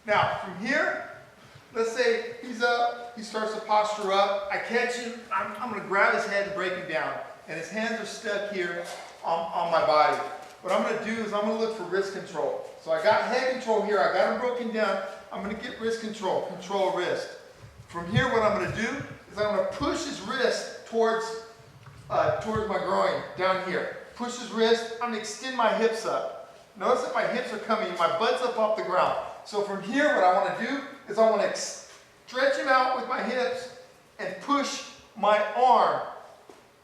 Now, from here, let's say he's up, he starts to posture up, I catch him, I'm going to grab his head and break him down. And his hands are stuck here on my body. What I'm going to do is I'm going to look for wrist control. So I got head control here, I got him broken down, I'm going to get wrist control, control wrist. From here, what I'm going to do is I'm going to push his wrist towards my groin, down here. Push his wrist, I'm going to extend my hips up. Notice that my hips are coming, my butt's up off the ground. So from here, what I want to do is I want to stretch him out with my hips and push my arm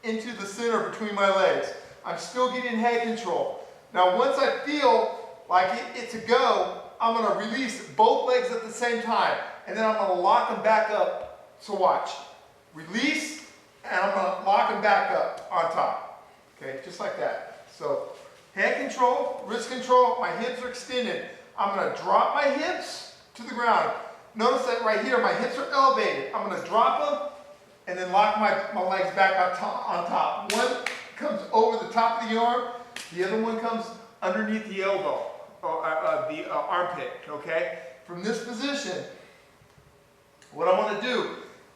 into the center between my legs. I'm still getting head control. Now once I feel like it's a go, I'm going to release both legs at the same time. And then I'm going to lock them back up. So watch. Release, and I'm going to lock them back up on top. Okay, just like that. So head control, wrist control, my hips are extended. I'm going to drop my hips to the ground. Notice that right here, my hips are elevated. I'm going to drop them and then lock my legs back on top. One comes over the top of the arm, the other one comes underneath the elbow, or the armpit, okay? From this position, what I want to do,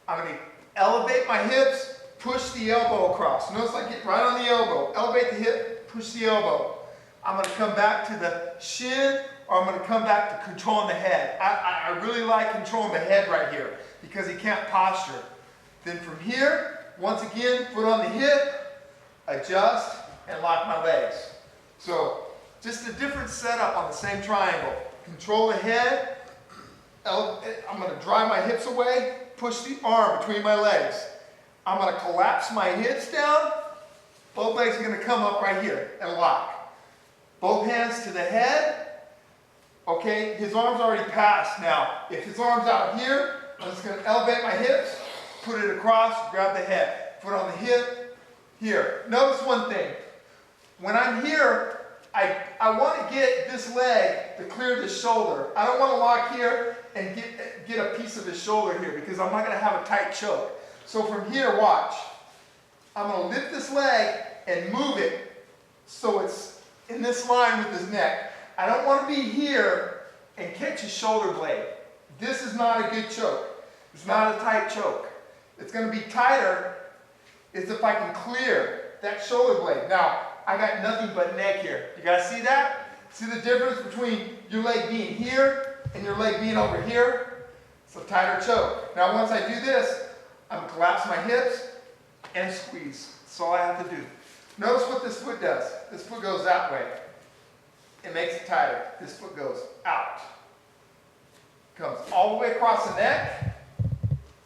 I'm going to elevate my hips, push the elbow across. Notice I get right on the elbow, elevate the hip, push the elbow. I'm going to come back to the shin, or I'm going to come back to controlling the head. I really like controlling the head right here because he can't posture. Then from here, once again, foot on the hip, adjust, and lock my legs. So just a different setup on the same triangle. Control the head. I'm going to drive my hips away, push the arm between my legs. I'm going to collapse my hips down. Both legs are going to come up right here and lock. Both hands to the head. Okay, his arm's already passed now. If his arm's out here, I'm just going to elevate my hips, put it across, grab the head. Foot on the hip, here. Notice one thing. When I'm here, I want to get this leg to clear the shoulder. I don't want to lock here and get a piece of his shoulder here because I'm not going to have a tight choke. So from here, watch. I'm going to lift this leg and move it so it's in this line with his neck. I don't want to be here and catch his shoulder blade. This is not a good choke. It's not a tight choke. It's going to be tighter is if I can clear that shoulder blade. Now, I got nothing but neck here. You guys see that? See the difference between your leg being here and your leg being over here? It's a tighter choke. Now, once I do this, I'm going to collapse my hips and squeeze. That's all I have to do. Notice what this foot does. This foot goes that way. It makes it tighter. This foot goes out. Comes all the way across the neck,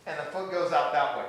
and the foot goes out that way.